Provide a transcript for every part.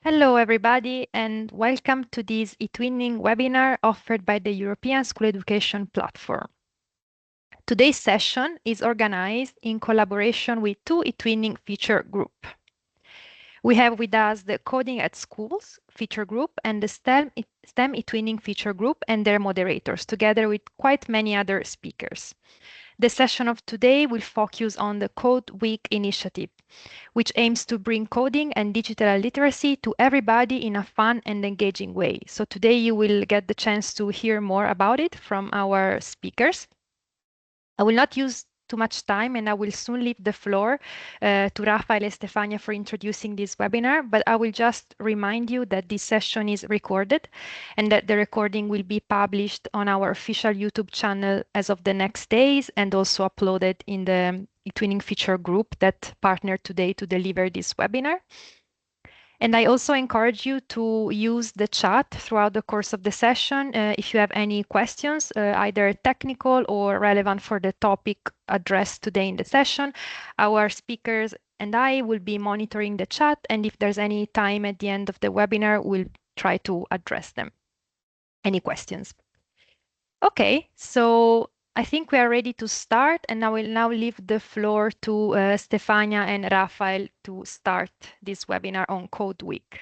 Hello, everybody, and welcome to this eTwinning webinar offered by the European School Education Platform. Today's session is organized in collaboration with two eTwinning feature groups. We have with us the Coding at Schools feature group and the STEM eTwinning feature group and their moderators, together with quite many other speakers. The session of today will focus on the Code Week initiative, which aims to bring coding and digital literacy to everybody in a fun and engaging way. So today you will get the chance to hear more about it from our speakers. I will not use too much time and I will soon leave the floor to Rafael and Stefania for introducing this webinar, but I will just remind you that this session is recorded and that the recording will be published on our official YouTube channel as of the next days and also uploaded in the eTwinning feature group that partnered today to deliver this webinar. And I also encourage you to use the chat throughout the course of the session if you have any questions, either technical or relevant for the topic addressed today in the session. Our speakers and I will be monitoring the chat, and if there's any time at the end of the webinar, we'll try to address them. Any questions? Okay, so I think we are ready to start, and I will now leave the floor to Stefania and Rafael to start this webinar on Code Week.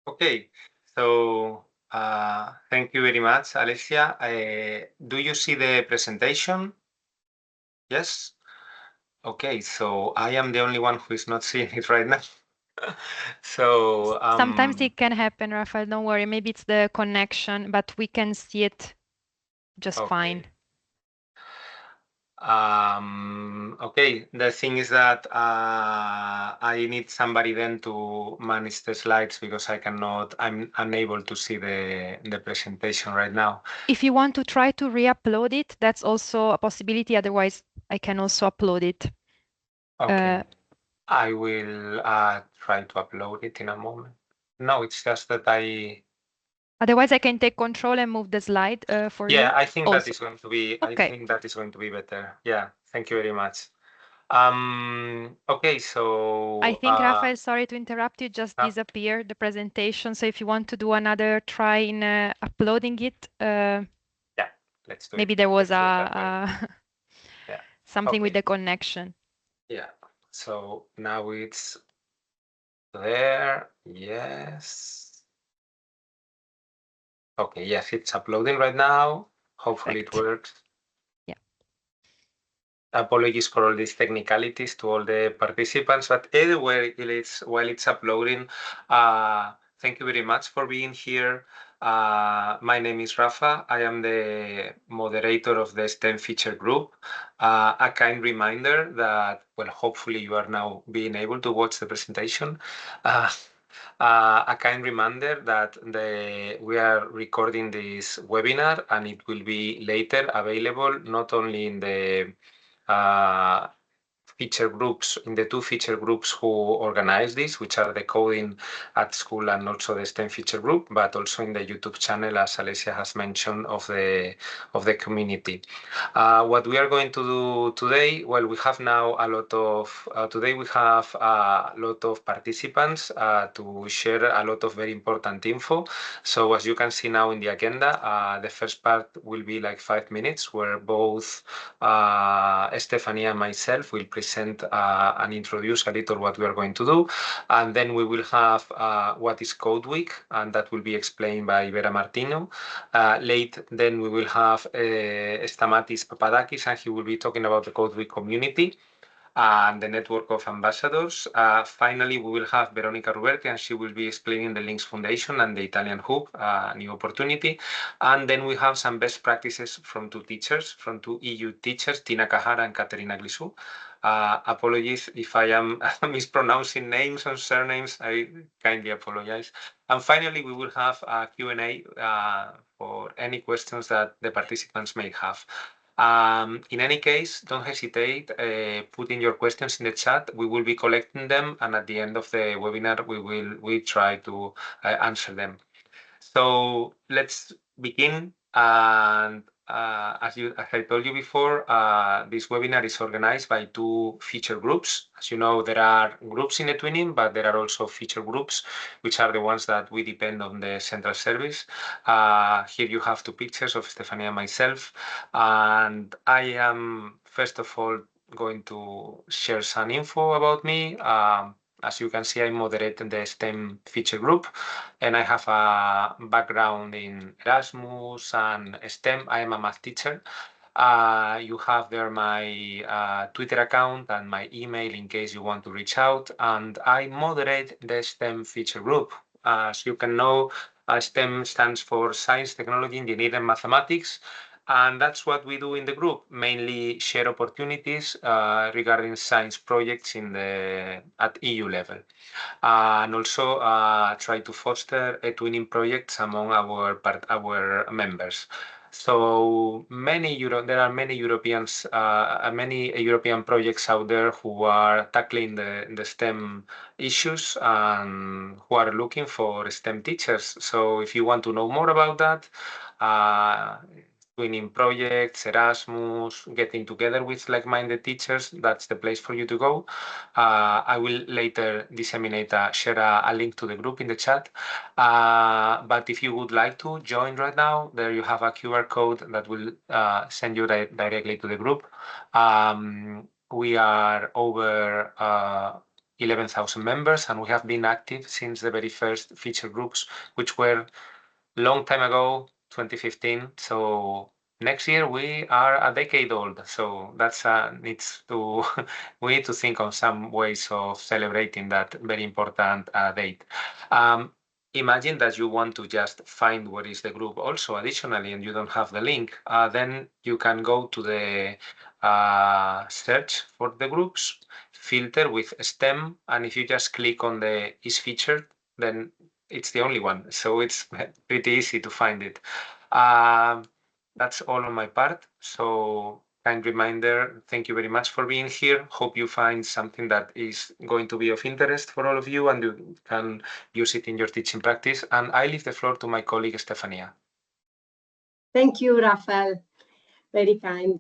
Okay, so thank you very much, Alessia. Do you see the presentation? Yes? Okay, so I am the only one who is not seeing it right now. So Sometimes it can happen, Rafael, don't worry. Maybe it's the connection, but we can see it just fine. Okay, the thing is that I need somebody then to manage the slides because I'm unable to see the presentation right now. If you want to try to re-upload it, that's also a possibility. Otherwise, I can also upload it. Okay, I will try to upload it in a moment. No, it's just that Otherwise, I can take control and move the slide for you. Yeah, I think also. that is going to be. Okay. I think that is going to be better. Yeah, thank you very much. Okay, so I think Rafael, sorry to interrupt you, just disappeared the presentation. So if you want to do another try in uploading it, yeah, let's do maybe it. there was yeah. something with the connection. Yeah, so now it's there. Yes. Okay, yes, it's uploading right now. Hopefully it works. Yeah. Apologies for all these technicalities to all the participants, but anyway, while it's uploading, thank you very much for being here. My name is Rafa. I am the moderator of the STEM feature group. A kind reminder that, well, hopefully you are now being able to watch the presentation. A kind reminder that we are recording this webinar and it will be later available not only in the feature groups, in the two feature groups who organize this, which are the Coding at School and also the STEM feature group, but also in the YouTube channel, as Alessia has mentioned, of the community. What we are going to do today, well, we have now a lot of, today we have a lot of participants to share a lot of very important info. So as you can see now in the agenda, the first part will be like 5 minutes where both Stephanie and myself will present and introduce a little what we are going to do. And then we will have what is Code Week, and that will be explained by Vera Martino. Then we will have Stamatis Papadakis, and he will be talking about the Code Week community and the network of ambassadors. Finally, we will have Veronica Ruberti, and she will be explaining the Links Foundation and the Italian Hub, new opportunity. And then we have some best practices from two teachers, from two EU teachers, Tina Kahara and Katerina Glisou. Apologies if I am mispronouncing names and surnames, I kindly apologize. And finally, we will have a Q&A for any questions that the participants may have. In any case, don't hesitate putting your questions in the chat. We will be collecting them, and at the end of the webinar, we try to answer them. So let's begin. And as I told you before, this webinar is organized by 2 feature groups. As you know, there are groups in eTwinning, but there are also feature groups, which are the ones that we depend on the central service. Here you have 2 pictures of Stephanie and myself. And I am, first of all, going to share some info about me. As you can see, I moderate the STEM feature group, and I have a background in Erasmus and STEM. I am a math teacher. You have there my Twitter account and my email in case you want to reach out. And I moderate the STEM feature group. As you can know, STEM stands for Science, Technology, Engineering, and Mathematics. And that's what we do in the group, mainly share opportunities regarding science projects at EU level. And also try to foster twinning projects among our members. So there are many Europeans, many European projects out there who are tackling the STEM issues and who are looking for STEM teachers. So if you want to know more about that, twinning projects, Erasmus, getting together with like-minded teachers, that's the place for you to go. I will later share a link to the group in the chat. But if you would like to join right now, there you have a QR code that will send you directly to the group. We are over 11,000 members, and we have been active since the very first feature groups, which were long time ago, 2015. So next year we are a decade old. So that's we need to think on some ways of celebrating that very important date. Imagine that you want to just find what is the group also additionally, and you don't have the link. Then you can go to the search for the groups, filter with STEM, and if you just click on the is featured, then it's the only one. So it's pretty easy to find it. That's all on my part. So kind reminder, thank you very much for being here. Hope you find something that is going to be of interest for all of you and you can use it in your teaching practice. And I leave the floor to my colleague, Stefania. Thank you, Rafael. Very kind.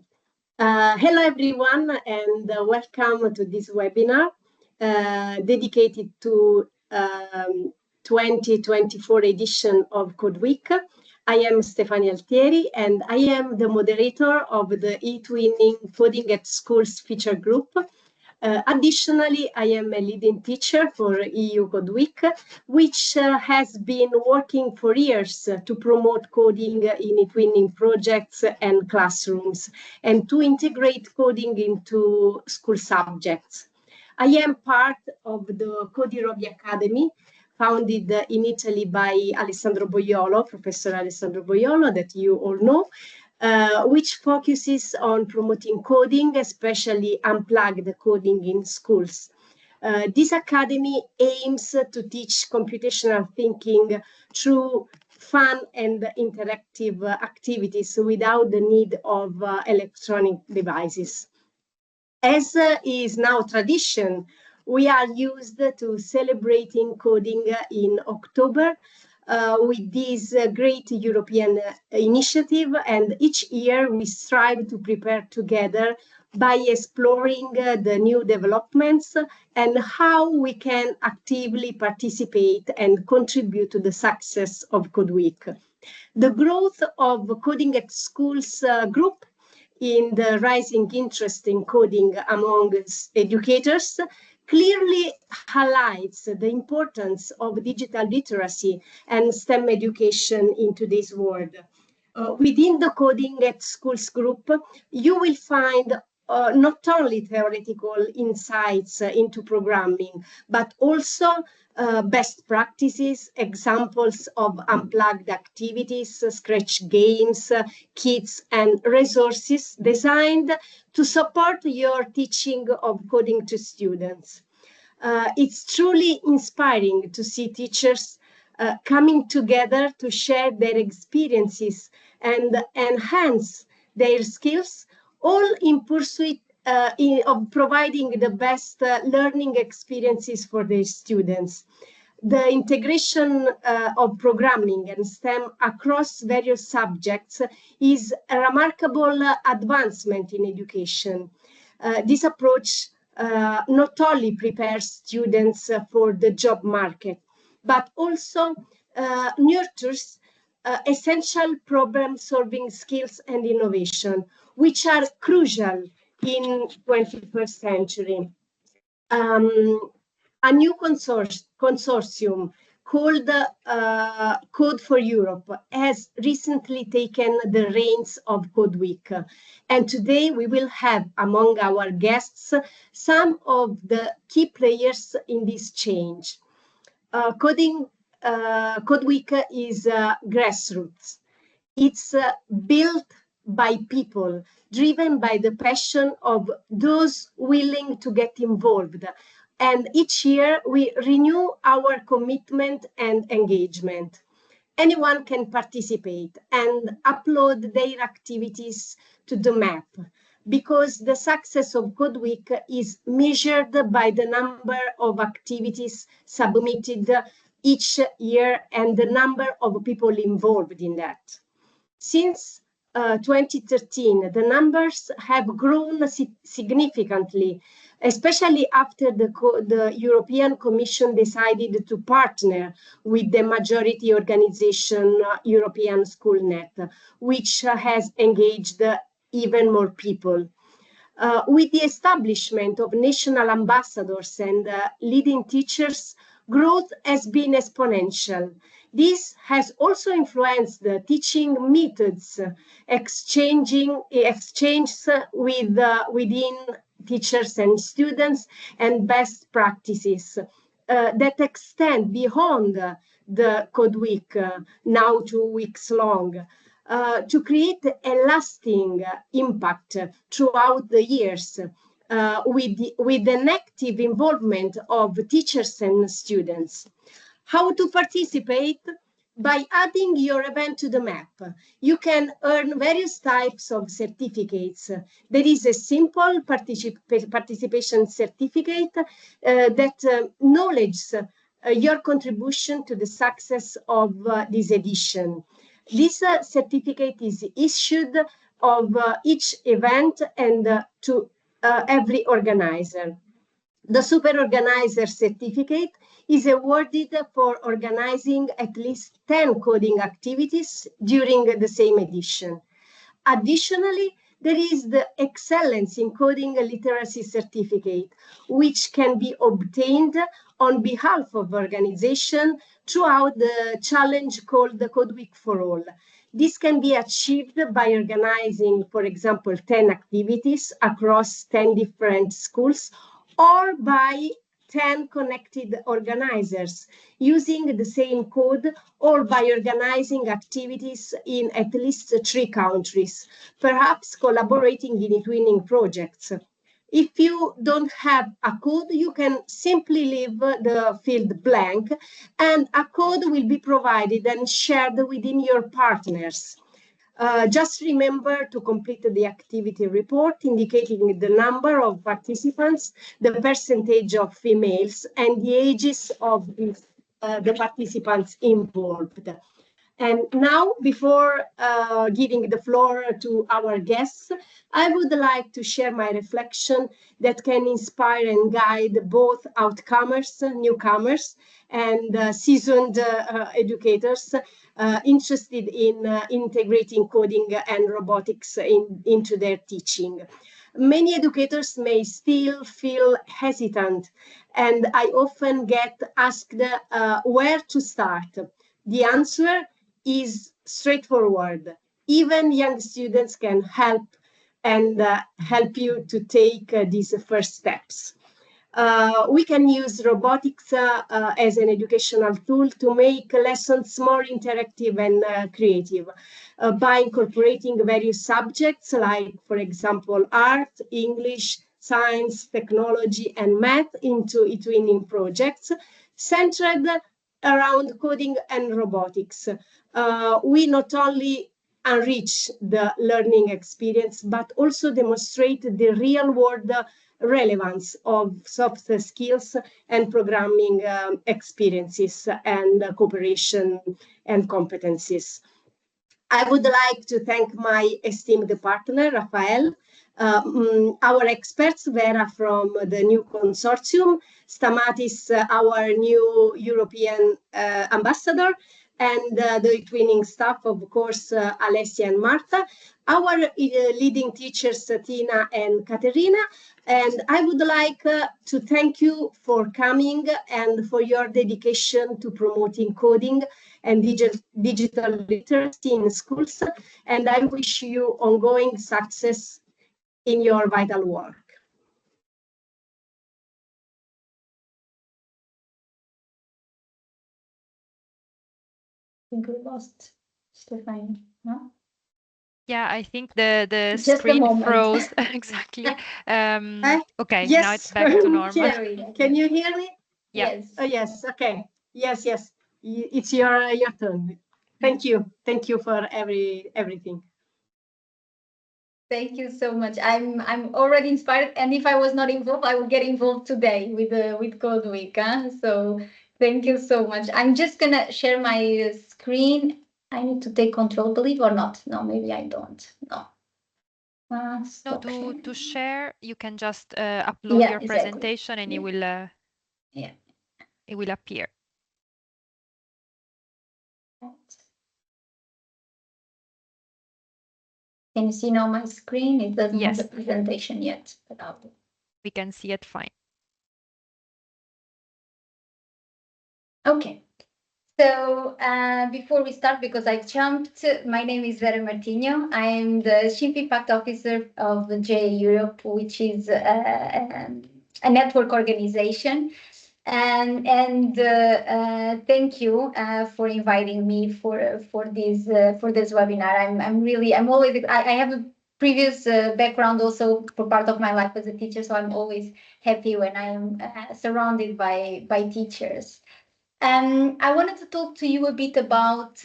Hello, everyone, and welcome to this webinar dedicated to 2024 edition of CODEWEEK. I am Stefania Altieri, and I am the moderator of the eTwinning Coding at Schools feature group. Additionally, I am a leading teacher for EU CODEWEEK, which has been working for years to promote coding in eTwinning projects and classrooms, and to integrate coding into school subjects. I am part of the CODEWEEK Academy, founded in Italy by Alessandro Boiolo, Professor Alessandro Boiolo, that you all know, which focuses on promoting coding, especially unplugged coding in schools. This academy aims to teach computational thinking through fun and interactive activities without the need of electronic devices. As is now tradition, we are used to celebrating coding in October with this great European initiative, and each year we strive to prepare together by exploring the new developments and how we can actively participate and contribute to the success of CODEWEEK. The growth of Coding at Schools group in the rising interest in coding among educators clearly highlights the importance of digital literacy and STEM education in today's world. Within the Coding at Schools group, you will find not only theoretical insights into programming, but also best practices, examples of unplugged activities, scratch games, kits, and resources designed to support your teaching of coding to students. It's truly inspiring to see teachers coming together to share their experiences and enhance their skills, all in pursuit of providing the best learning experiences for their students. The integration of programming and STEM across various subjects is a remarkable advancement in education. This approach not only prepares students for the job market, but also nurtures essential problem-solving skills and innovation, which are crucial in 21st century. A new consortium called Code for Europe has recently taken the reins of CODEWEEK. And today we will have among our guests some of the key players in this change. CODEWEEK is grassroots. It's built by people, driven by the passion of those willing to get involved. And each year we renew our commitment and engagement. Anyone can participate and upload their activities to the map, because the success of CODEWEEK is measured by the number of activities submitted each year and the number of people involved in that. Since 2013, the numbers have grown significantly, especially after the European Commission decided to partner with the majority organization European Schoolnet, which has engaged even more people. With the establishment of national ambassadors and leading teachers, growth has been exponential. This has also influenced the teaching methods, exchanges within teachers and students, and best practices that extend beyond the CODEWEEK, now 2 weeks long, to create a lasting impact throughout the years with an active involvement of teachers and students. How to participate? By adding your event to the map. You can earn various types of certificates. There is a simple participation certificate that acknowledges your contribution to the success of this edition. This certificate is issued of each event and to every organizer. The super organizer certificate is awarded for organizing at least 10 coding activities during the same edition. Additionally, there is the Excellence in Coding Literacy certificate, which can be obtained on behalf of organization throughout the challenge called the CODEWEEK4U. This can be achieved by organizing, for example, 10 activities across 10 different schools, or by 10 connected organizers using the same code, or by organizing activities in at least 3 countries, perhaps collaborating in twinning projects. If you don't have a code, you can simply leave the field blank, and a code will be provided and shared within your partners. Just remember to complete the activity report indicating the number of participants, the percentage of females, and the ages of the participants involved. And now, before giving the floor to our guests, I would like to share my reflection that can inspire and guide both outcomers, newcomers, and seasoned educators interested in integrating coding and robotics into their teaching. Many educators may still feel hesitant, and I often get asked where to start. The answer is straightforward. Even young students can help and help you to take these first steps. We can use robotics as an educational tool to make lessons more interactive and creative by incorporating various subjects like, for example, art, English, science, technology, and math into e-twinning projects centered around coding and robotics. We not only enrich the learning experience, but also demonstrate the real-world relevance of soft skills and programming experiences and cooperation and competencies. I would like to thank my esteemed partner, Rafael, our experts, Vera from the new consortium, Stamatis, our new European ambassador, and the twinning staff, of course, Alessia and Marta, our leading teachers, Tina and Caterina. And I would like to thank you for coming and for your dedication to promoting coding and digital literacy in schools. And I wish you ongoing success in your vital work. I think we lost Stefani, no? Yeah, I think the Just a screen moment. froze. Exactly. Okay, Yes. now it's back to normal. Can you hear me? Yeah. Yes. Oh, yes. Okay. Yes. It's your turn. Thank you. Thank you for everything. Thank you so much. I'm already inspired, and if I was not involved, I would get involved today with Code Week. So thank you so much. I'm just gonna share my screen. I need to take control, believe or not. No, maybe I don't. No. No, to share, you can just upload your presentation and it will it will appear. Can you see now my screen? It doesn't Yes. have the presentation yet, but we can see it fine. Okay. So before we start, because I jumped, my name is Vera Martinho. I am the Chief Impact Officer of JA Europe, which is a network organization. And thank you for inviting me for this webinar. I'm always I have a previous background also for part of my life as a teacher, so I'm always happy when I am surrounded by teachers. I wanted to talk to you a bit about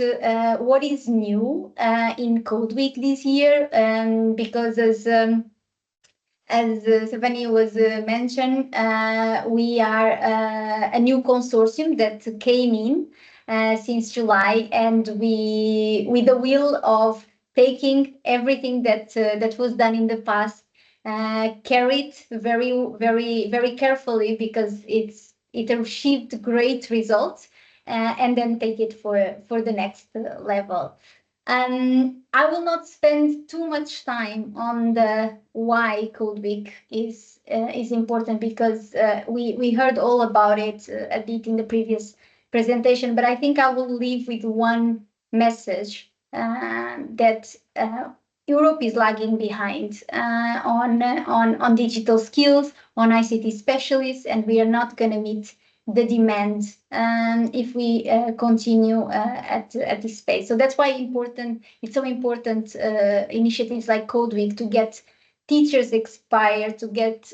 what is new in Code Week this year, because as Stefani was mentioned, we are a new consortium that came in since July, and we, with the will of taking everything that was done in the past, carry it very carefully, because it achieved great results, and then take it for the next level. I will not spend too much time on the why Code Week is important, because we heard all about it a bit in the previous presentation, but I think I will leave with one message, that Europe is lagging behind on digital skills, on ICT specialists, and we are not going to meet the demand if we continue at this pace. So that's why it's so important initiatives like Code Week to get teachers inspired, to get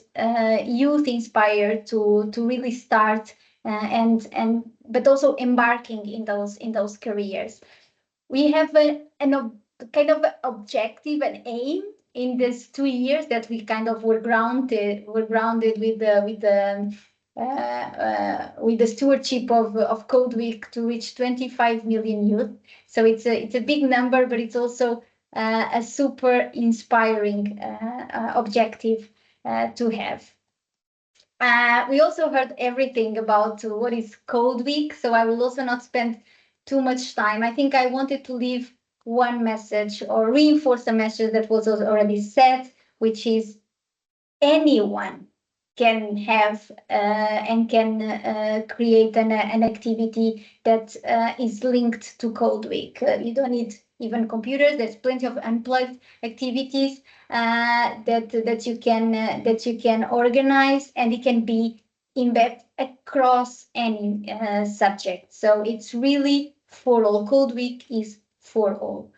youth inspired to really start but also embarking in those careers. We have a kind of objective and aim in these 2 years that we kind of were grounded with the stewardship of Code Week to reach 25 million youth. So it's a big number, but it's also a super inspiring objective to have. We also heard everything about what is Code Week, so I will also not spend too much time. I think I wanted to leave one message or reinforce a message that was already said, which is anyone can have and can create an activity that is linked to Code Week. You don't need even computers. There's plenty of unplugged activities that you can organize, and it can be embedded across any subject. So it's really for all. Code Week is for all.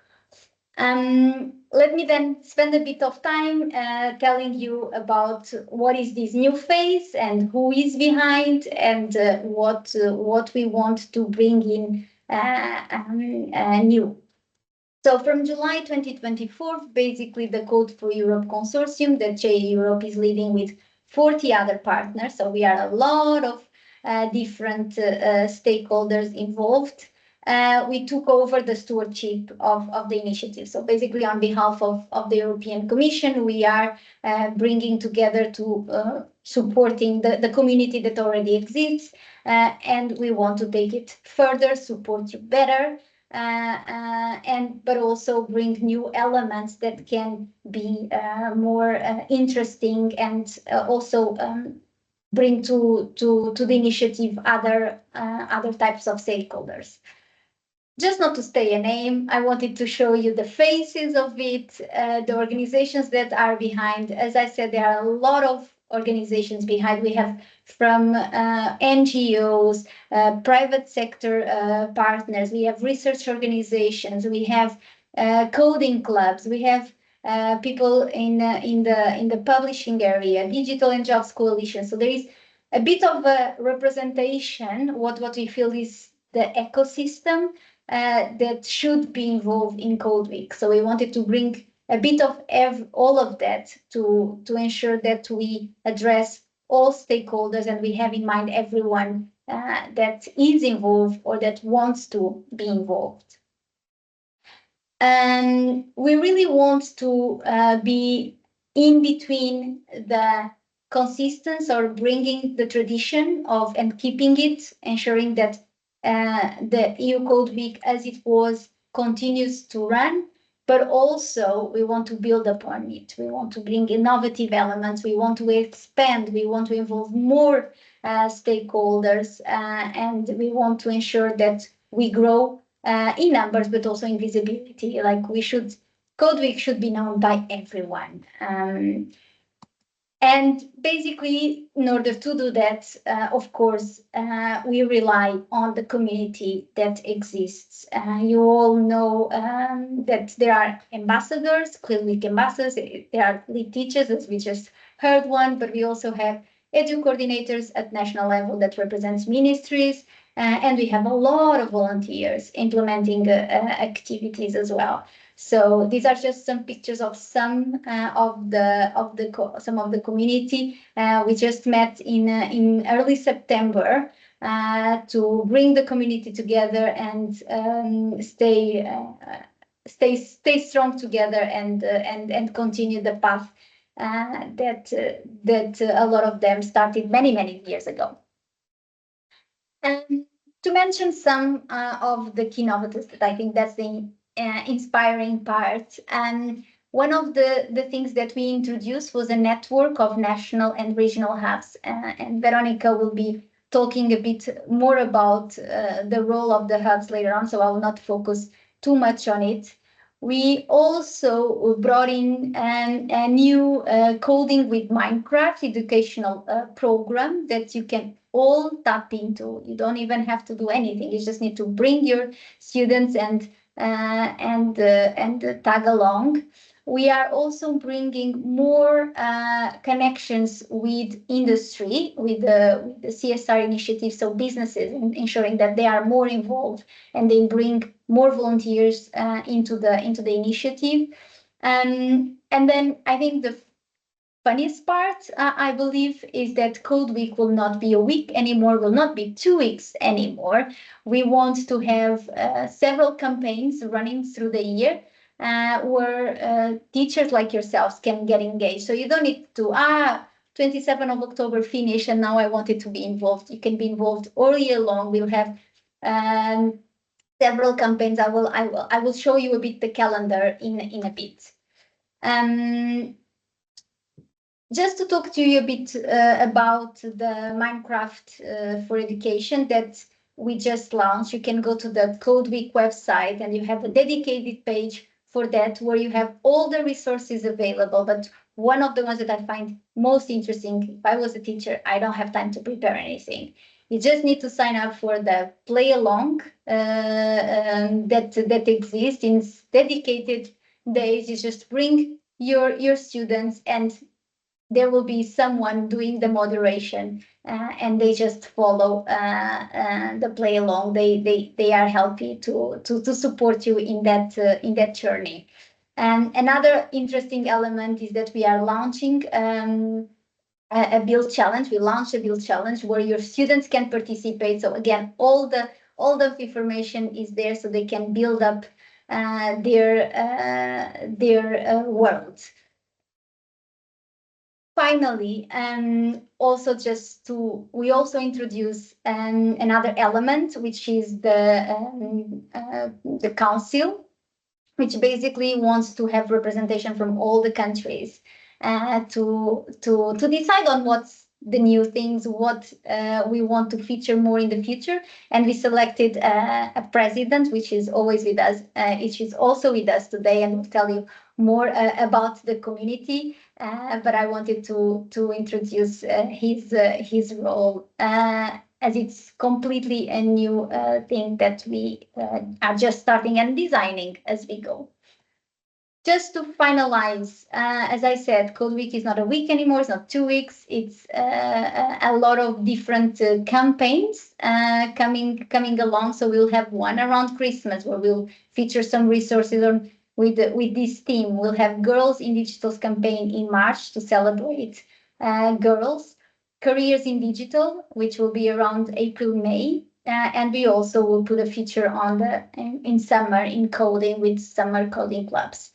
Let me then spend a bit of time telling you about what is this new phase and who is behind, and what we want to bring in new. So from July 2024, basically the Code for Europe consortium that JA Europe is leading with 40 other partners. So we are a lot of different stakeholders involved. We took over the stewardship of the initiative. So basically on behalf of the European Commission, we are bringing together to supporting the community that already exists. And we want to take it further, support you better, but also bring new elements that can be more interesting and also bring to the initiative other types of stakeholders. Just not to stay a name, I wanted to show you the faces of it, the organizations that are behind. As I said, there are a lot of organizations behind. We have from NGOs, private sector partners, we have research organizations, we have coding clubs, we have people in the publishing area, Digital and Jobs Coalition. So there is a bit of a representation, what we feel is the ecosystem that should be involved in CODEWEEK. So we wanted to bring a bit of all of that to ensure that we address all stakeholders and we have in mind everyone that is involved or that wants to be involved. And we really want to be in between the consistency or bringing the tradition of and keeping it, ensuring that the EU Code Week as it was continues to run, but also we want to build upon it. We want to bring innovative elements. We want to expand. We want to involve more stakeholders, and we want to ensure that we grow in numbers, but also in visibility. Like CODEWEEK should be known by everyone. And basically, in order to do that, of course, we rely on the community that exists. You all know that there are ambassadors, CODEWEEK ambassadors. There are lead teachers, as we just heard one, but we also have edu coordinators at national level that represents ministries. And we have a lot of volunteers implementing activities as well. So these are just some pictures of some of the community. We just met in early September to bring the community together and stay strong together and continue the path that a lot of them started many years ago. And to mention some of the key novelties that I think that's the inspiring part. And one of the things that we introduced was a network of national and regional hubs. And Veronica will be talking a bit more about the role of the hubs later on, so I will not focus too much on it. We also brought in a new Coding with Minecraft educational program that you can all tap into. You don't even have to do anything. You just need to bring your students and tag along. We are also bringing more connections with industry, with the CSR initiative, so businesses, ensuring that they are more involved and they bring more volunteers into the initiative. And then I think the funniest part, I believe, is that CODEWEEK will not be a week anymore, will not be 2 weeks anymore. We want to have several campaigns running through the year where teachers like yourselves can get engaged. So you don't need to, 27th of October finish and now I wanted to be involved. You can be involved all year long. We'll have several campaigns. I will show you a bit the calendar in a bit. Just to talk to you a bit about the Minecraft for Education that we just launched. You can go to the CODEWEEK website and you have a dedicated page for that where you have all the resources available. But one of the ones that I find most interesting, if I was a teacher, I don't have time to prepare anything. You just need to sign up for the play along that exists in dedicated days. You just bring your students and there will be someone doing the moderation, and they just follow the play along. They are happy to support you in that journey. And another interesting element is that we are launching a build challenge. We launched a build challenge where your students can participate. So again, all the information is there, so they can build up their world. Finally, we also introduce another element, which is the council, which basically wants to have representation from all the countries to decide on what's the new things, what we want to feature more in the future. And we selected a president, which is always with us. Which is also with us today, and will tell you more about the community. But I wanted to introduce his role, as it's completely a new thing that we are just starting and designing as we go. Just to finalize, as I said, Code Week is not a week anymore. It's not 2 weeks. It's a lot of different campaigns coming along. So we'll have one around Christmas where we'll feature some resources with this theme. We'll have Girls in Digital's campaign in March to celebrate girls. Careers in Digital, which will be around April, May. And we also will put a feature on in summer in coding with summer coding clubs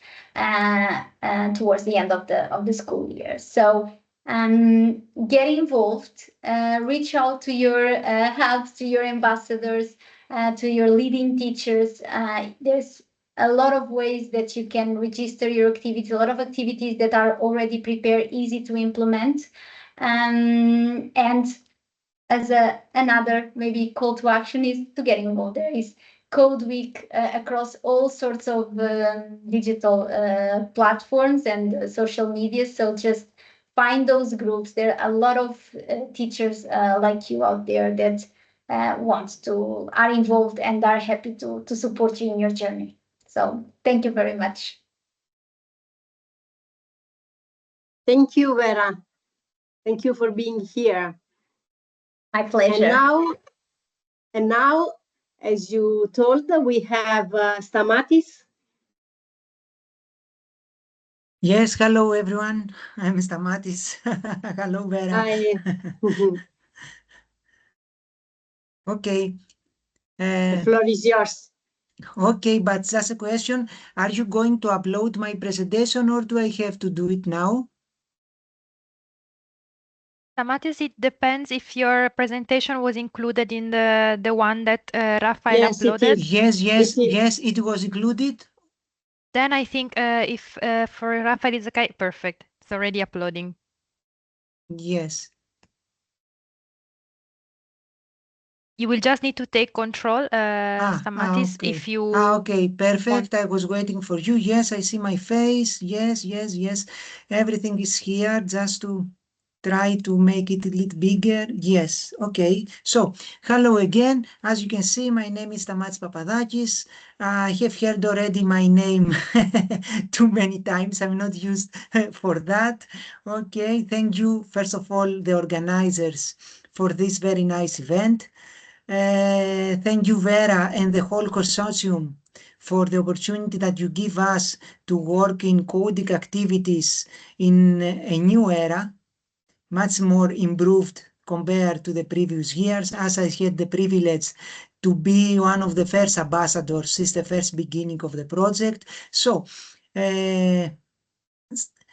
towards the end of the school year. So get involved, reach out to your hubs, to your ambassadors, to your leading teachers. There's a lot of ways that you can register your activity, a lot of activities that are already prepared, easy to implement. And as another maybe call to action is to get involved. There is Code Week across all sorts of digital platforms and social media. So just find those groups. There are a lot of teachers like you out there that are involved and are happy to support you in your journey. So thank you very much. Thank you, Vera. Thank you for being here. My pleasure. And now, as you told, we have Stamatis. Yes, hello everyone. I'm Stamatis. Hello, Vera. Hi. Okay. The floor is yours. Okay, but just a question. Are you going to upload my presentation or do I have to do it now? Stamatis, it depends if your presentation was included in the one that Rafael Yes, it uploaded. is. Yes, it was included. Then I think if for Rafael it's okay, perfect. It's already uploading. Yes. You will just need to take control, Stamatis, okay. if you Okay, perfect. I was waiting for you. Yes, I see my face. Yes. Everything is here just to try to make it a little bigger. Yes, okay. So, hello again. As you can see, my name is Stamatis Papadakis. I have heard already my name too many times. I'm not used for that. Okay, thank you, first of all, the organizers for this very nice event. Thank you, Vera, and the whole consortium for the opportunity that you give us to work in coding activities in a new era, much more improved compared to the previous years, as I had the privilege to be one of the first ambassadors since the first beginning of the project. So,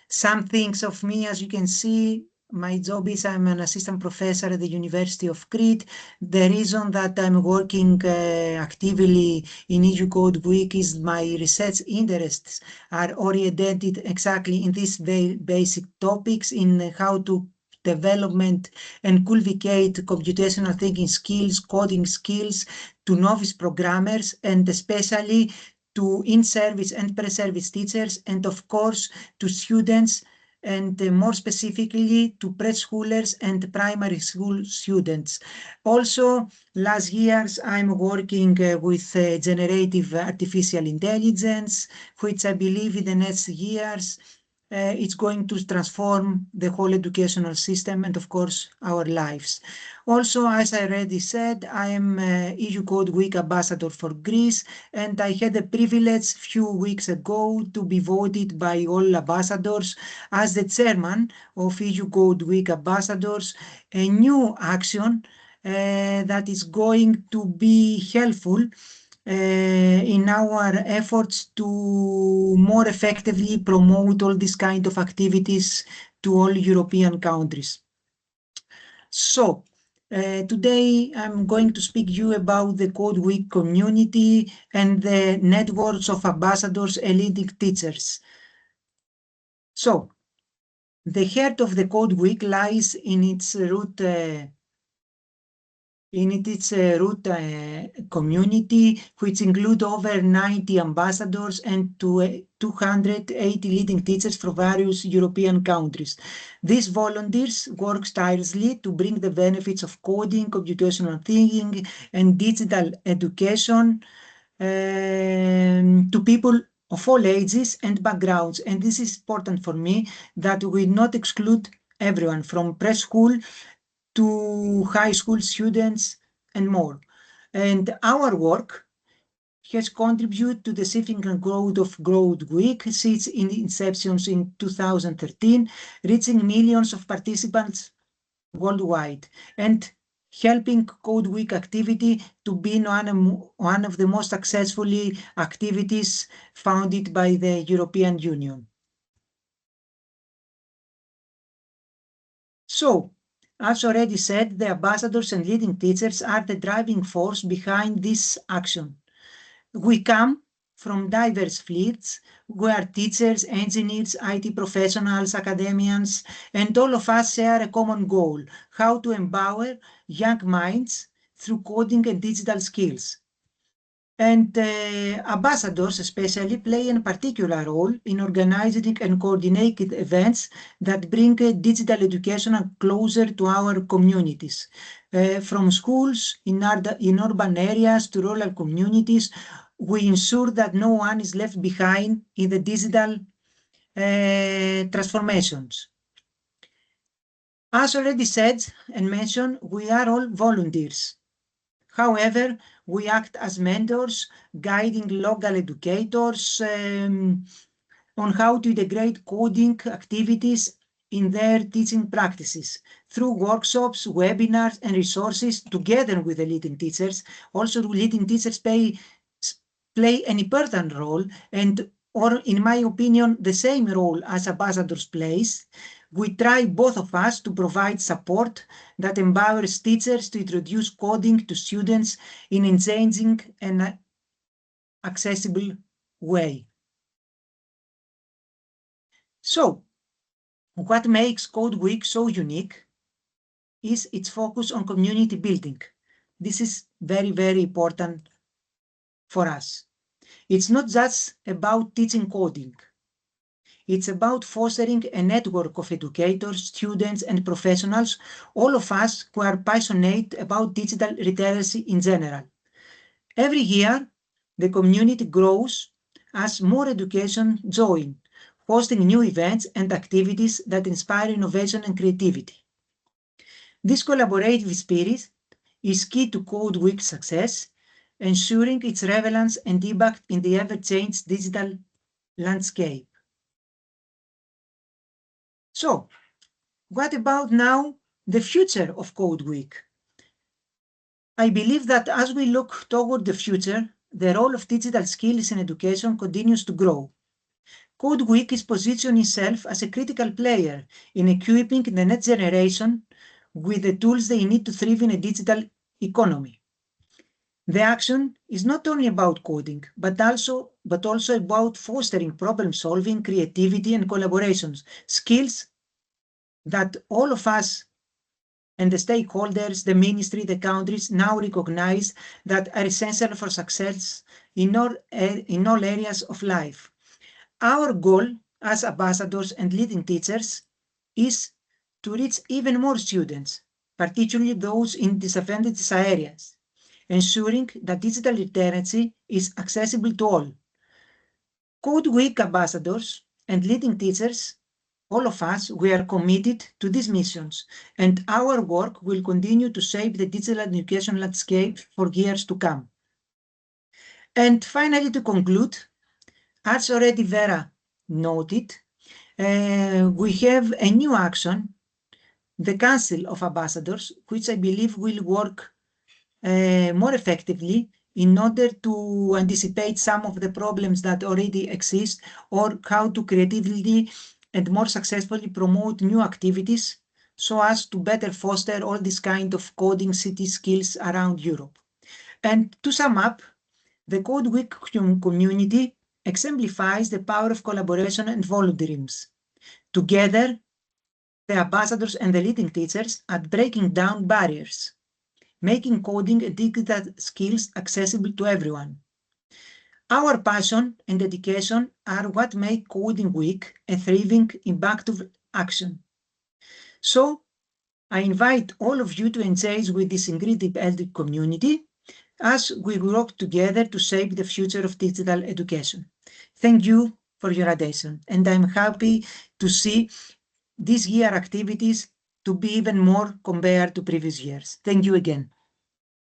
some things of me, as you can see, my job is I'm an assistant professor at the University of Crete. The reason that I'm working actively in EU Code Week is my research interests are oriented exactly in these basic topics in how to development and cultivate computational thinking skills, coding skills to novice programmers, and especially to in-service and pre-service teachers, and of course to students, and more specifically to preschoolers and primary school students. Also, last years I'm working with generative artificial intelligence, which I believe in the next years it's going to transform the whole educational system and, of course, our lives. Also, as I already said, I am EU Code Week Ambassador for Greece, and I had the privilege a few weeks ago to be voted by all ambassadors as the chairman of EU Code Week Ambassadors, a new action that is going to be helpful in our efforts to more effectively promote all these kind of activities to all European countries. So, today I'm going to speak to you about the Code Week community and the networks of ambassadors and leading teachers. So, the heart of the Code Week lies in its root community, which include over 90 ambassadors and 280 leading teachers from various European countries. These volunteers work tirelessly to bring the benefits of coding, computational thinking, and digital education to people of all ages and backgrounds. And this is important for me, that we not exclude everyone from preschool to high school students and more. And our work has contributed to the significant growth of Code Week since its inception in 2013, reaching millions of participants worldwide and helping Code Week activity to be one of the most successfully activities founded by the European Union. So, as already said, the ambassadors and leading teachers are the driving force behind this action. We come from diverse fields. We are teachers, engineers, IT professionals, academians, and all of us share a common goal: how to empower young minds through coding and digital skills. And ambassadors especially play a particular role in organizing and coordinating events that bring digital education closer to our communities. From schools in urban areas to rural communities, we ensure that no one is left behind in the digital transformations. As already said and mentioned, we are all volunteers. However, we act as mentors, guiding local educators on how to integrate coding activities in their teaching practices through workshops, webinars, and resources together with the leading teachers. Also, leading teachers play an important role, or in my opinion, the same role as ambassadors plays. We try, both of us, to provide support that empowers teachers to introduce coding to students in engaging and accessible way. So, what makes Code Week so unique is its focus on community building. This is very, very important for us. It's not just about teaching coding. It's about fostering a network of educators, students, and professionals, all of us who are passionate about digital literacy in general. Every year, the community grows as more education join, hosting new events and activities that inspire innovation and creativity. This collaborative spirit is key to Code Week's success, ensuring its relevance and impact in the ever-changing digital landscape. So, what about now the future of Code Week? I believe that as we look toward the future, the role of digital skills in education continues to grow. Code Week is positioning itself as a critical player in equipping the next generation with the tools they need to thrive in a digital economy. The action is not only about coding, but also about fostering problem solving, creativity, and collaborations, skills that all of us and the stakeholders, the ministry, the countries now recognize that are essential for success in all areas of life. Our goal as ambassadors and leading teachers is to reach even more students, particularly those in disadvantaged areas, ensuring that digital literacy is accessible to all. Code Week ambassadors and leading teachers all of us, we are committed to these missions, and our work will continue to shape the digital education landscape for years to come. And finally, to conclude, as already Vera noted, we have a new action, the Council of Ambassadors, which I believe will work more effectively in order to anticipate some of the problems that already exist, or how to creatively and more successfully promote new activities so as to better foster all this kind of coding city skills around Europe. And to sum up, the CodeWeek community exemplifies the power of collaboration and volunteerism. Together, the ambassadors and the leading teachers are breaking down barriers, making coding and digital skills accessible to everyone. Our passion and dedication are what make Coding Week a thriving, impactful action. So, I invite all of you to engage with this incredible community as we work together to shape the future of digital education. Thank you for your attention, and I'm happy to see this year activities to be even more compared to previous years. Thank you again.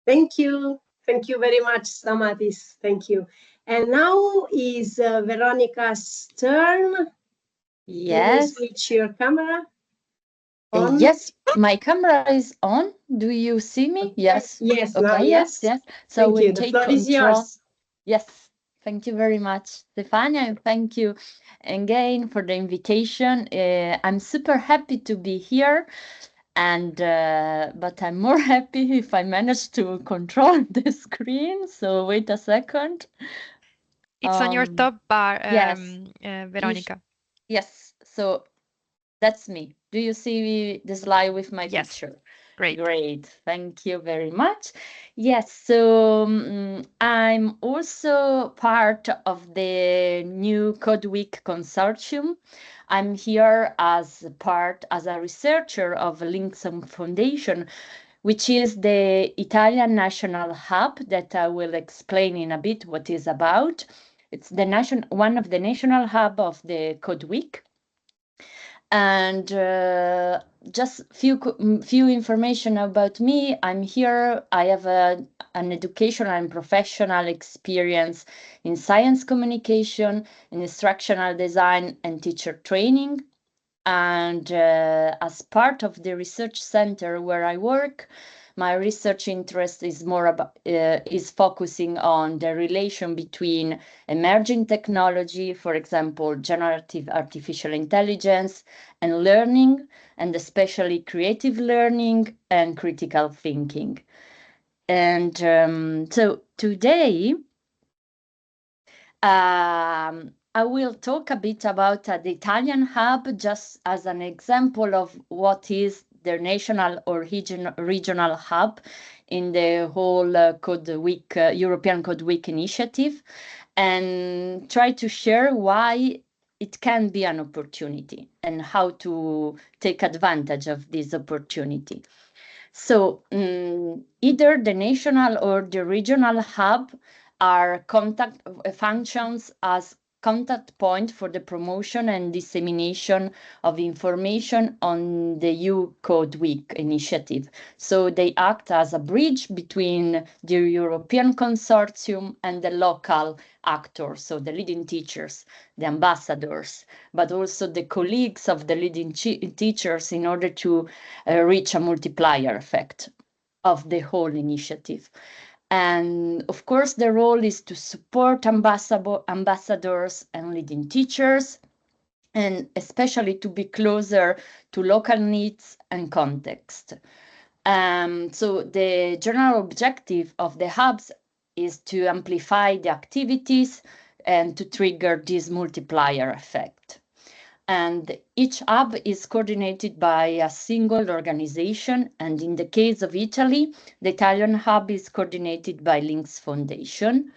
Thank you. Thank you very much, Stamatis. Thank you. And now is Veronica's turn. Yes. Can you switch your camera on? Yes, my camera is on. Do you see me? Yes. Yes, Okay, now, yes. yes. So Thank we'll you. The take floor control. is yours. Yes. Thank you very much, Stefania, and thank you again for the invitation. I'm super happy to be here, and but I'm more happy if I manage to control the screen. So wait a second. It's on your top bar, yes. Veronica. Yes. So that's me. Do you see the slide with my Yes. picture? Great. Great. Thank you very much. Yes, so I'm also part of the new CodeWeek consortium. I'm here as a researcher of Links Foundation, which is the Italian national hub that I will explain in a bit what is about. It's the one of the national hub of the CodeWeek. And just few information about me. I'm here. I have an educational and professional experience in science communication, in instructional design, and teacher training. And as part of the research center where I work, my research interest is more about is focusing on the relation between emerging technology, for example, generative artificial intelligence, and learning, and especially creative learning and critical thinking. And so today, I will talk a bit about the Italian hub, just as an example of what is their national or regional hub in the whole CodeWeek, European CodeWeek initiative, and try to share why it can be an opportunity and how to take advantage of this opportunity. So either the national or the regional hub are contact functions as contact point for the promotion and dissemination of information on the EU Code Week initiative. So they act as a bridge between the European consortium and the local actors, so the leading teachers, the ambassadors, but also the colleagues of the leading teachers in order to reach a multiplier effect of the whole initiative. And of course, the role is to support ambassadors and leading teachers, and especially to be closer to local needs and context. So the general objective of the hubs is to amplify the activities and to trigger this multiplier effect. And each hub is coordinated by a single organization. And in the case of Italy, the Italian hub is coordinated by Links Foundation.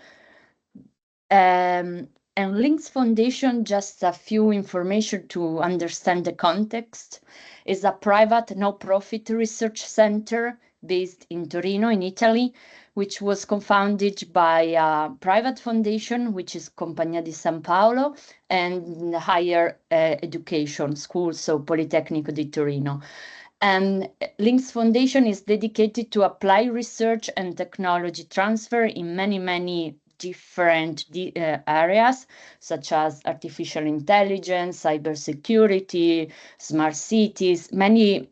And Links Foundation, just a few information to understand the context, is a private no-profit research center based in Torino, in Italy, which was co-founded by a private foundation, which is Compagnia di San Paolo, and higher education school, so Politecnico di Torino. And Links Foundation is dedicated to apply research and technology transfer in many different areas, such as artificial intelligence, cybersecurity, smart cities, many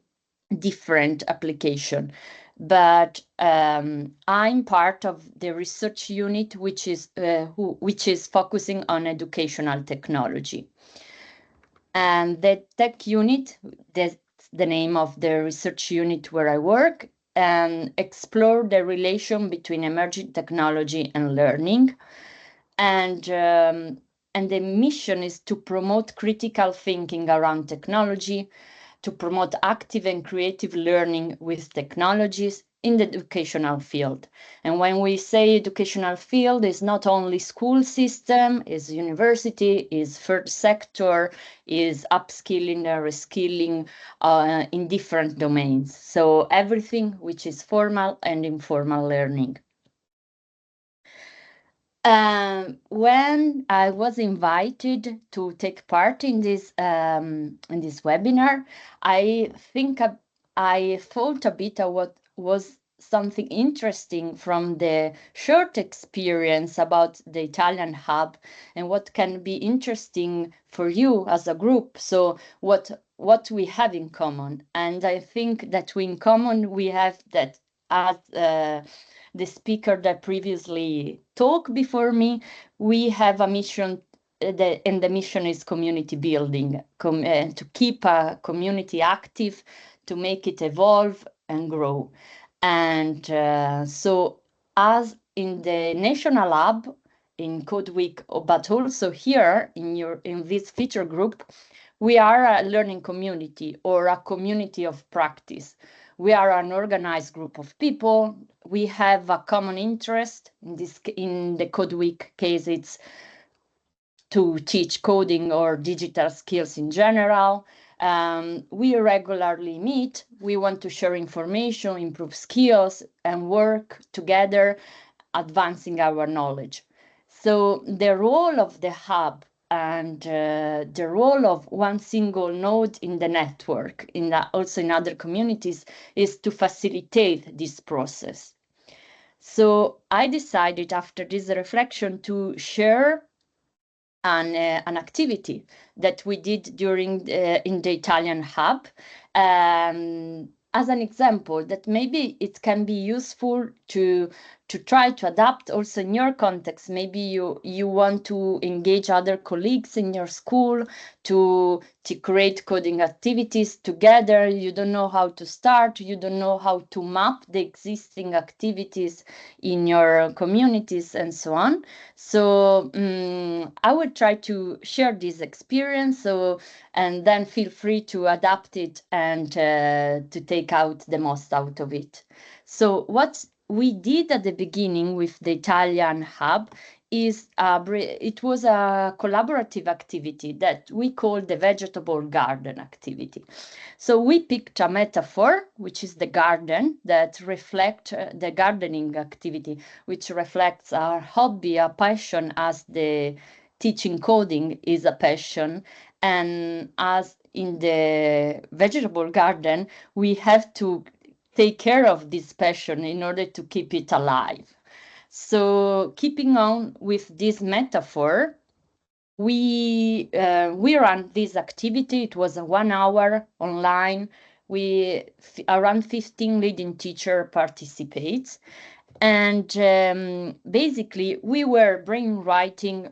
different applications. But I'm part of the research unit, which is focusing on educational technology. And the tech unit, that's the name of the research unit where I work, and explore the relation between emerging technology and learning. And the mission is to promote critical thinking around technology, to promote active and creative learning with technologies in the educational field. And when we say educational field, it's not only school system, it's university, it's third sector, is upskilling and reskilling in different domains. So everything which is formal and informal learning. When I was invited to take part in this webinar, I think I thought a bit of what was something interesting from the short experience about the Italian hub and what can be interesting for you as a group. So what we have in common, and I think that in common we have that as the speaker that previously talked before me, we have a mission, and the mission is community building, to keep a community active, to make it evolve and grow. And so as in the National Hub, in CODEWEEK, but also here in this feature group, we are a learning community or a community of practice. We are an organized group of people. We have a common interest. In the CODEWEEK case, it's to teach coding or digital skills in general. We regularly meet. We want to share information, improve skills, and work together, advancing our knowledge. So the role of the hub and the role of one single node in the network, also in other communities, is to facilitate this process. So I decided after this reflection to share an activity that we did during in the Italian hub, as an example that maybe it can be useful to try to adapt also in your context. Maybe you want to engage other colleagues in your school to create coding activities together. You don't know how to start, you don't know how to map the existing activities in your communities and so on. So I will try to share this experience, and then feel free to adapt it and to take out the most out of it. So what we did at the beginning with the Italian hub is it was a collaborative activity that we called the vegetable garden activity. So we picked a metaphor, which is the garden, that reflect the gardening activity, which reflects our hobby, our passion, as the teaching coding is a passion. And as in the vegetable garden, we have to take care of this passion in order to keep it alive. So keeping on with this metaphor, we ran this activity. It was a 1 hour online. Around 15 leading teacher participates. And basically, we were brainwriting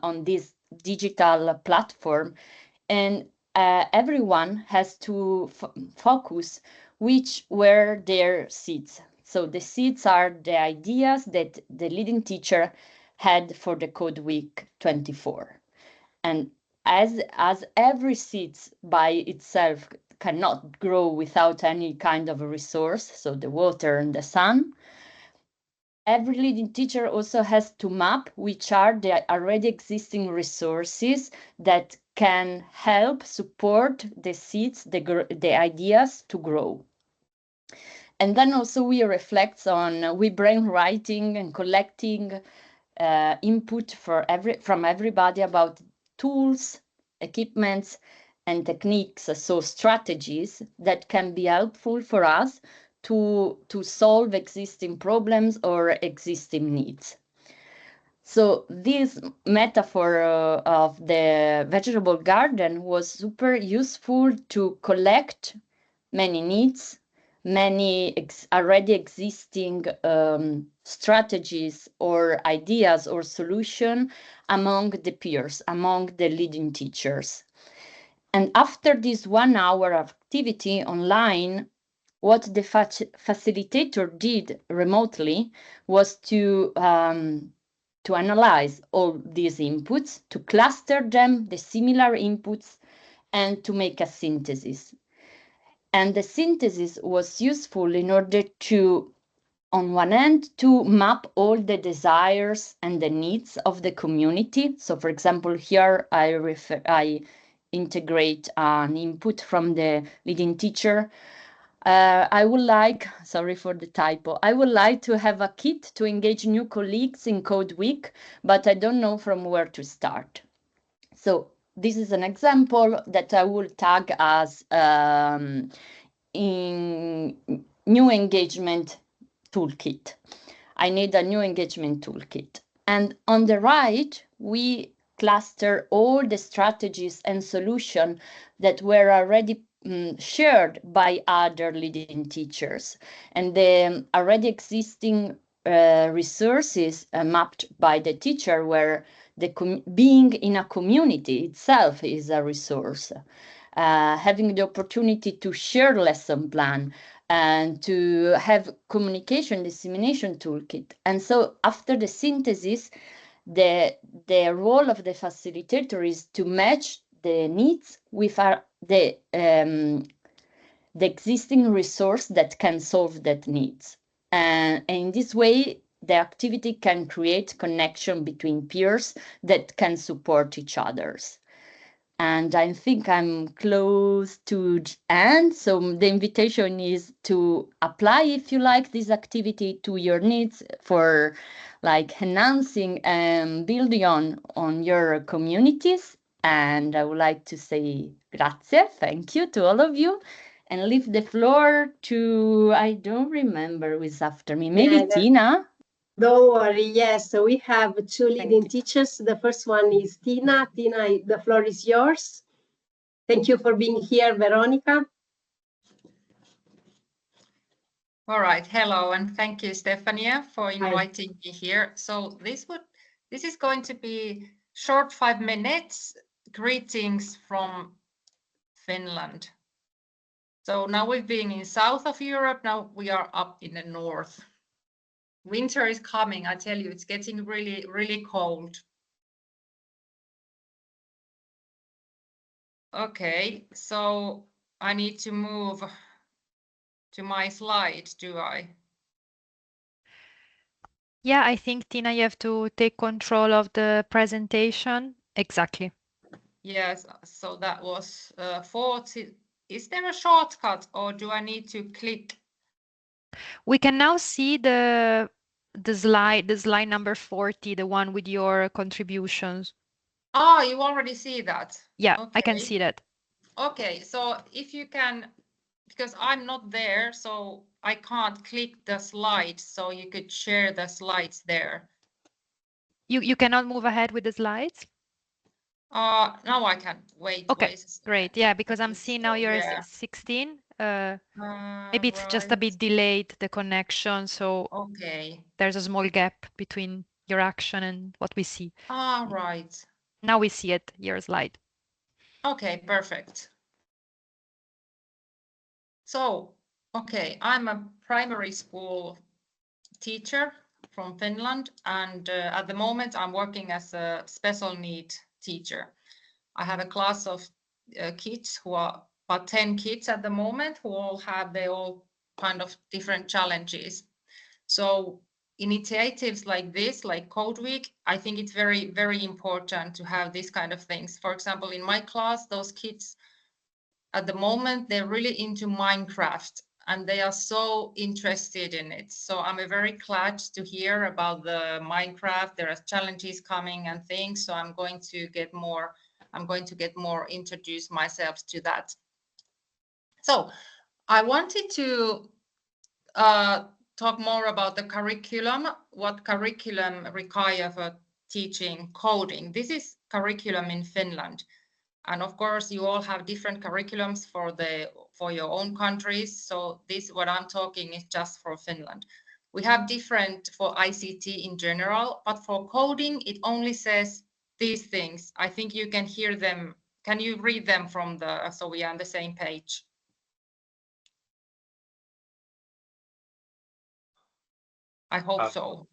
on this digital platform, and everyone has to focus which were their seeds. So the seeds are the ideas that the leading teacher had for the CODEWEEK 24. And as every seed by itself cannot grow without any kind of a resource, so the water and the sun, every leading teacher also has to map which are the already existing resources that can help support the seeds, the ideas to grow. And then also we reflect on, we brainwriting and collecting input from everybody about tools, equipments, and techniques, so strategies that can be helpful for us to solve existing problems or existing needs. So this metaphor of the vegetable garden was super useful to collect many needs, many already existing strategies or ideas or solution among the peers, among the leading teachers. And after this 1 hour of activity online, what the facilitator did remotely was to analyze all these inputs, to cluster them, the similar inputs, and to make a synthesis. And the synthesis was useful in order to, on one end, to map all the desires and the needs of the community. So, for example, here I integrate an input from the leading teacher. I would like, sorry for the typo, I would like to have a kit to engage new colleagues in Code Week, but I don't know from where to start. So this is an example that I will tag as in new engagement toolkit. I need a new engagement toolkit. And on the right, we cluster all the strategies and solutions that were already shared by other leading teachers, and the already existing resources mapped by the teacher, where being in a community itself is a resource. Having the opportunity to share lesson plan and to have communication dissemination toolkit. And so after the synthesis, the role of the facilitator is to match the needs with the existing resource that can solve that needs. And in this way, the activity can create connection between peers that can support each others. And I think I'm close to the end. So the invitation is to apply, if you like, this activity to your needs for like enhancing and building on your communities. And I would like to say grazie, thank you to all of you, and leave the floor to, I don't remember who's after me, maybe Tina? Don't worry, yes, so we have two leading teachers. The first one is Tina. Tina, the floor is yours. Thank you for being here, Veronica. All right, hello, and thank you, Stefania, for inviting me here. So this is going to be short 5 minutes, greetings from Finland. So now we've been in south of Europe, now we are up in the north. Winter is coming, I tell you, it's getting really, really cold. Okay, so I need to move to my slide, do I? Yeah, I think, Tina, you have to take control of the presentation. Exactly. Yes, so that was 40. Is there a shortcut or do I need to click? We can now see the slide number 40, the one with your contributions. Oh, you already see that? Yeah, okay. I can see that. Okay, so if you can, because I'm not there, so I can't click the slides, so you could share the slides there. You cannot move ahead with the slides? Now I can. Wait. Okay, great. Yeah, because I'm seeing now you're 16. Maybe it's just a bit delayed, the connection, so okay. There's a small gap between your action and what we see. Right. Now we see it, your slide. Okay, perfect. So, okay, I'm a primary school teacher from Finland, and at the moment I'm working as a special need teacher. I have a class of kids who are about 10 kids at the moment who all have their all kind of different challenges. So initiatives like this, like Code Week, I think it's very, very important to have these kind of things. For example, in my class, those kids at the moment, they're really into Minecraft and they are so interested in it. So I'm very glad to hear about the Minecraft. There are challenges coming and things. So I'm going to get more introduce myself to that. So I wanted to talk more about the curriculum, what curriculum require for teaching coding. This is curriculum in Finland. And of course, you all have different curriculums for your own countries. So this, what I'm talking is just for Finland. We have different for ICT in general, but for coding, it only says these things. I think you can hear them. Can you read them from so we are on the same page? I hope so.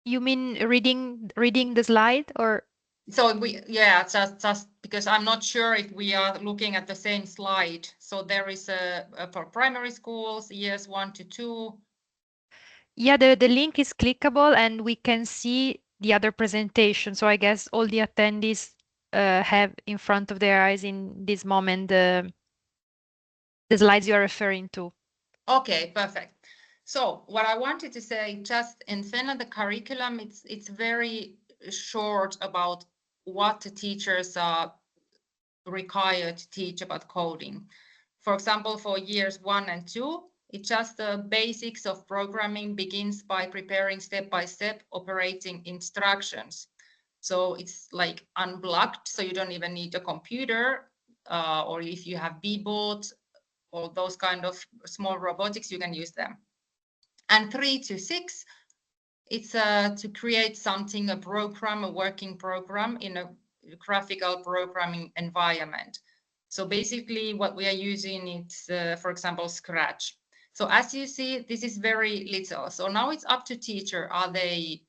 You mean reading the slide, or? So just because I'm not sure if we are looking at the same slide. So there is for primary schools, years 1 to 2. Yeah, the link is clickable and we can see the other presentation. So I guess all the attendees have in front of their eyes in this moment the slides you are referring to. Okay, perfect. So what I wanted to say, just in Finland, the curriculum, it's very short about what the teachers are required to teach about coding. For example, for years 1 and 2, it's just the basics of programming begins by preparing step-by-step operating instructions. So it's like unblocked, so you don't even need a computer, or if you have B-board or those kind of small robotics, you can use them. And 3 to 6, it's to create something, a program, a working program in a graphical programming environment. So basically what we are using is, for example, Scratch. So as you see, this is very little. So now it's up to teacher. Are they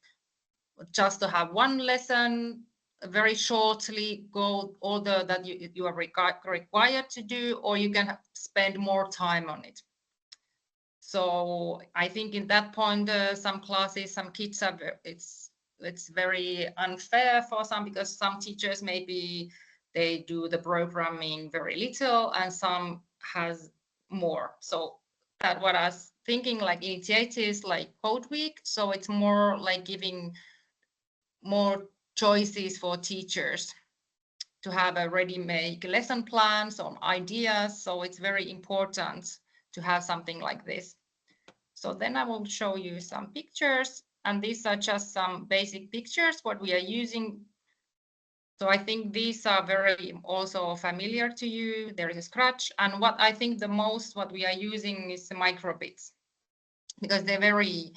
just to have one lesson, very shortly go all that you are required to do, or you can spend more time on it. So I think in that point, some classes, some kids are, it's very unfair for some, because some teachers maybe they do the programming very little and some has more. So that what I was thinking, like initiatives like CODEWEEK. So it's more like giving more choices for teachers to have a ready-made lesson plans on ideas. So it's very important to have something like this. So then I will show you some pictures, and these are just some basic pictures what we are using. So I think these are very also familiar to you. There is a Scratch, and what I think the most what we are using is the microbits, because they're very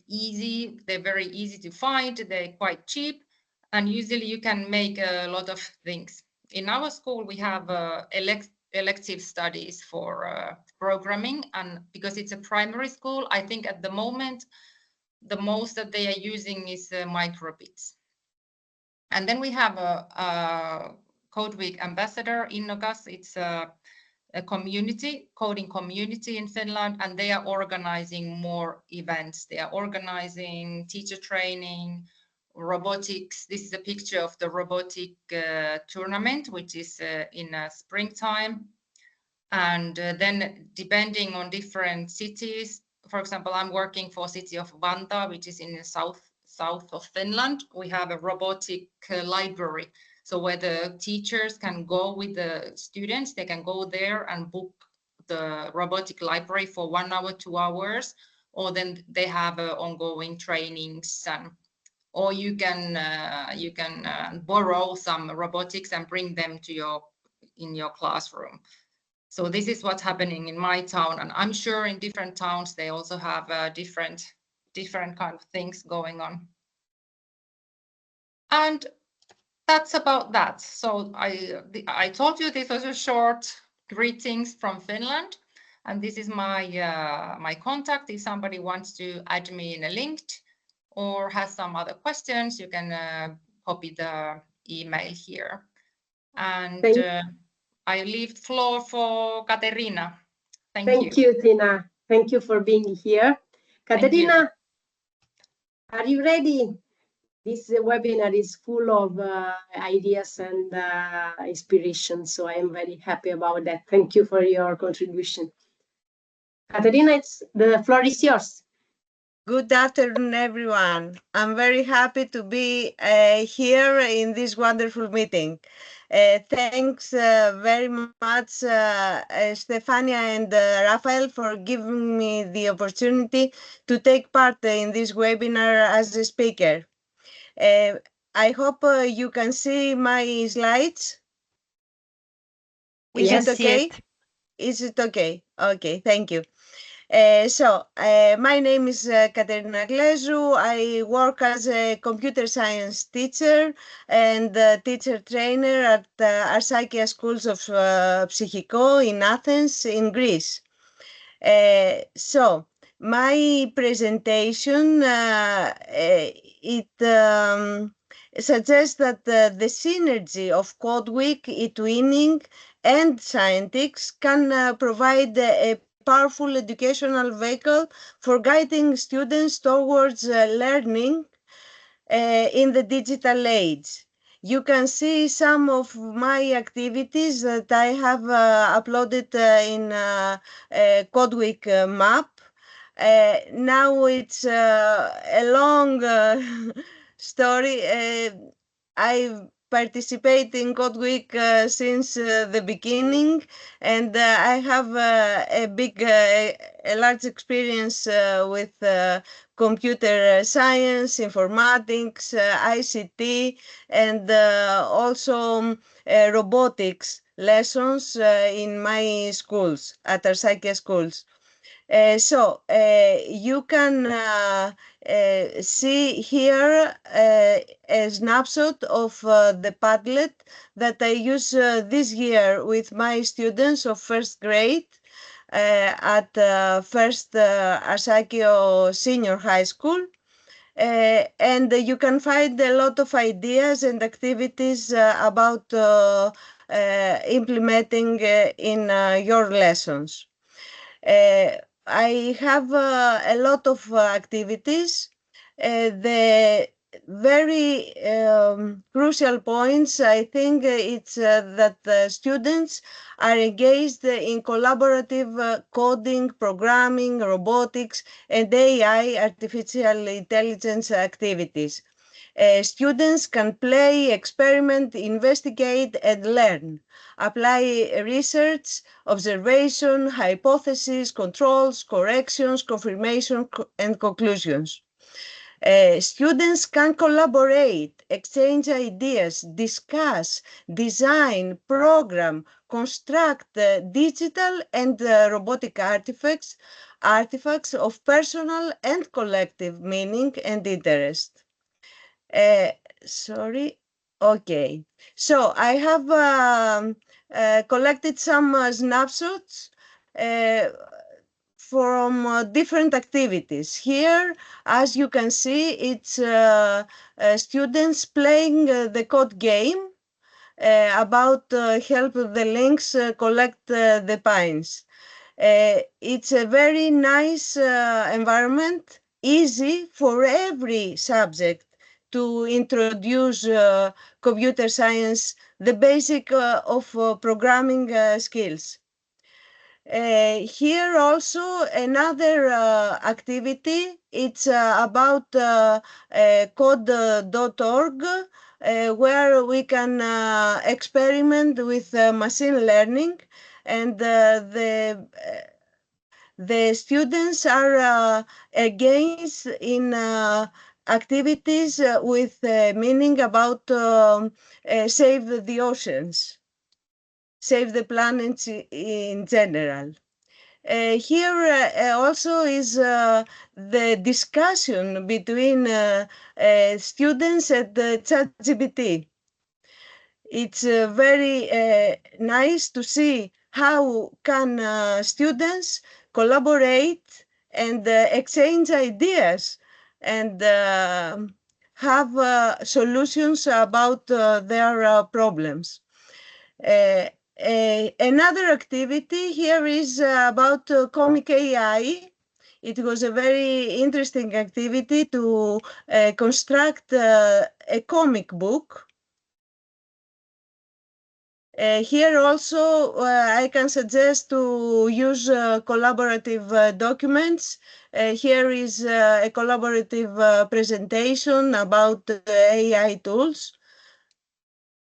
easy. They're very easy to find. They're quite cheap, and usually you can make a lot of things. In our school, we have elective studies for programming, and because it's a primary school, I think at the moment the most that they are using is microbits. And then we have a CODEWEEK ambassador, Innokas. It's a coding community in Finland, and they are organizing more events. They are organizing teacher training, robotics. This is a picture of the robotic tournament, which is in springtime. And then depending on different cities, for example, I'm working for city of Vantaa, which is in the south of Finland. We have a robotic library. So where the teachers can go with the students, they can go there and book the robotic library for 1 hour, 2 hours, or then they have ongoing trainings, or you can borrow some robotics and bring them to in your classroom. So this is what's happening in my town, and I'm sure in different towns they also have different kind of things going on. And that's about that. So I told you this was a short greetings from Finland, and this is my contact. If somebody wants to add me in a link or has some other questions, you can copy the email here. And I leave the floor for Katerina. Thank you, Tina. Thank you for being here. Katerina, are you ready? This webinar is full of ideas and inspiration, so I am very happy about that. Thank you for your contribution. Caterina, the floor is yours. Good afternoon, everyone. I'm very happy to be here in this wonderful meeting. Thanks very much, Stefania and Rafael, for giving me the opportunity to take part in this webinar as a speaker. I hope you can see my slides. We can see it. Is it okay? Okay, thank you. My name is Katerina Glezu. I work as a computer science teacher and teacher trainer at Arsakia Schools of Psychiko in Athens, in Greece. My presentation, suggests that the synergy of CODEWEEK, eTwinning, and Scientix can provide a powerful educational vehicle for guiding students towards learning in the digital age. You can see some of my activities that I have uploaded in CODEWEEK map. Now it's a long story. I participate in CODEWEEK since the beginning, and I have a large experience with computer science, informatics, ICT, and also robotics lessons in my schools, at Arsakia schools. You can see here a snapshot of the Padlet that I use this year with my students of first grade at First Arsakio Senior High School. And you can find a lot of ideas and activities about implementing in your lessons. I have a lot of activities. The very crucial points, I think, it's that the students are engaged in collaborative coding, programming, robotics, and AI, artificial intelligence activities. Students can play, experiment, investigate, and learn. Apply research, observation, hypotheses, controls, corrections, confirmation, and conclusions. Students can collaborate, exchange ideas, discuss, design, program, construct digital and robotic artifacts of personal and collective meaning and interest. Sorry. Okay. So I have collected some snapshots from different activities. Here, as you can see, it's students playing the code game about help the lynx collect the pines. It's a very nice environment, easy for every subject to introduce computer science, the basic of programming skills. Here also another activity, it's about code.org, where we can experiment with machine learning, and the students are engaged in activities with meaning about save the oceans, save the planet in general. Here also is the discussion between students at the ChatGPT. It's very nice to see how can students collaborate and exchange ideas and have solutions about their problems. Another activity here is about comic AI. It was a very interesting activity to construct a comic book. Here also, I can suggest to use collaborative documents. Here is a collaborative presentation about AI tools.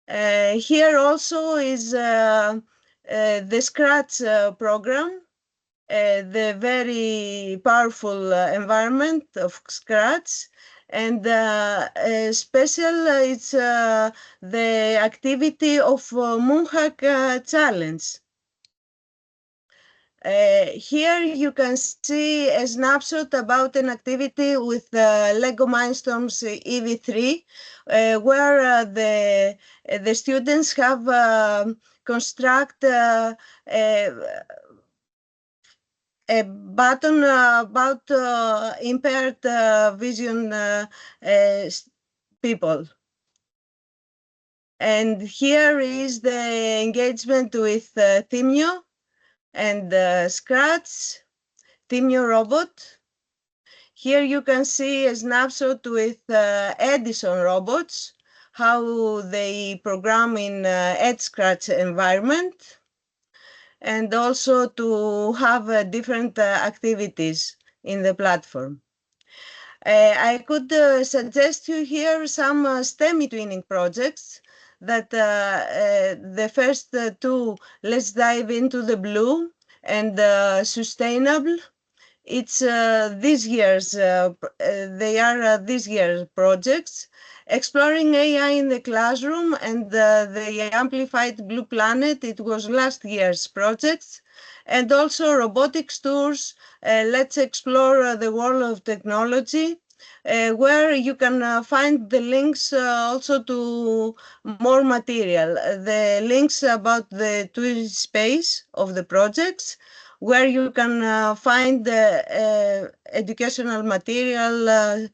Here also is the Scratch program, the very powerful environment of Scratch. And special, it's the activity of Moonhack Challenge. Here you can see a snapshot about an activity with Lego Mindstorms EV3, where the students have construct a button about impaired vision people. And here is the engagement with Themio and Scratch, Themio robot. Here you can see a snapshot with Edison robots, how they program in Ed Scratch environment, and also to have different activities in the platform. I could suggest you here some STEM twinning projects that the first two, let's dive into the blue and sustainable. It's this year's, they are this year's projects, exploring AI in the classroom and the amplified Blue Planet. It was last year's projects. And also robotics tours. Let's explore the world of technology, where you can find the links also to more material. The links about the Twitter space of the projects, where you can find educational material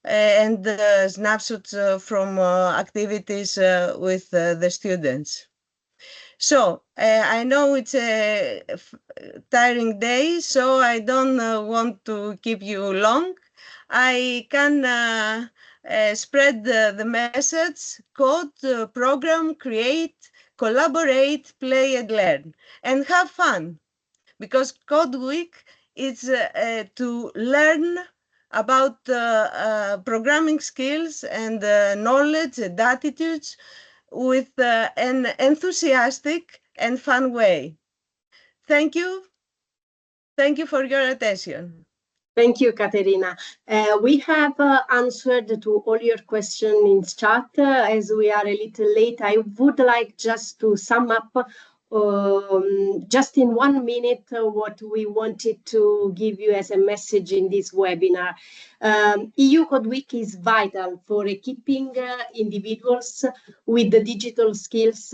and snapshots from activities with the students. So I know it's a tiring day, so I don't want to keep you long. I can spread the message: code, program, create, collaborate, play and learn, and have fun. Because Code Week is to learn about programming skills and knowledge and attitudes with an enthusiastic and fun way. Thank you. Thank you for your attention. Thank you, Caterina. We have answered to all your questions in chat. As we are a little late, I would like just to sum up just in 1 minute what we wanted to give you as a message in this webinar. EU Code Week is vital for equipping individuals with the digital skills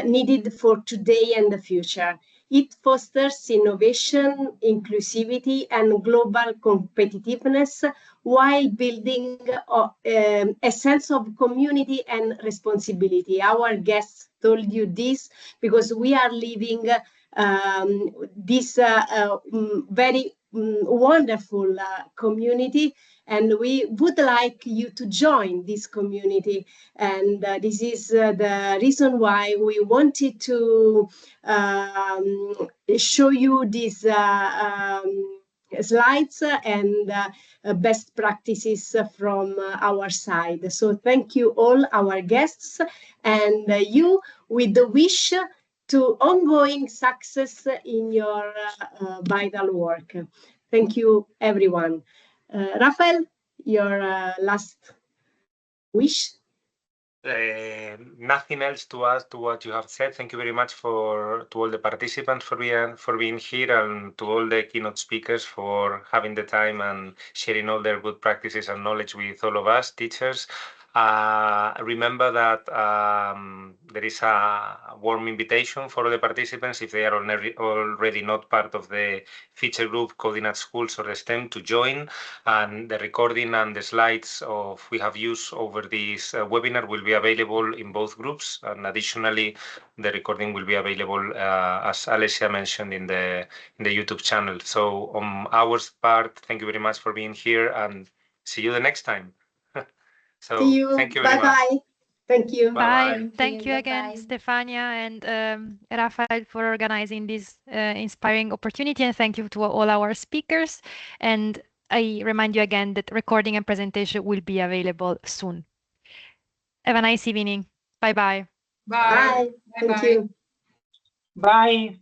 needed for today and the future. It fosters innovation, inclusivity, and global competitiveness while building a sense of community and responsibility. Our guests told you this because we are living this very wonderful community, and we would like you to join this community. And this is the reason why we wanted to show you these slides and best practices from our side. So thank you all our guests, and you with the wish to ongoing success in your vital work. Thank you, everyone. Rafael, your last wish? Nothing else to add to what you have said. Thank you very much to all the participants for being here, and to all the keynote speakers for having the time and sharing all their good practices and knowledge with all of us teachers. Remember that there is a warm invitation for the participants, if they are already not part of the feature group Coding at Schools or STEM, to join. And the recording and the slides we have used over this webinar will be available in both groups. And additionally, the recording will be available, as Alessia mentioned, in the YouTube channel. So on our part, thank you very much for being here, and see you the next time. So see you. thank you very much. Bye-bye. Thank you. Bye. Bye-bye. Thank you again, Bye-bye. Stefania and Rafael, for organizing this inspiring opportunity. And thank you to all our speakers. And I remind you again that recording and presentation will be available soon. Have a nice evening. Bye-bye. Bye. Bye. Thank Bye-bye. you. Bye.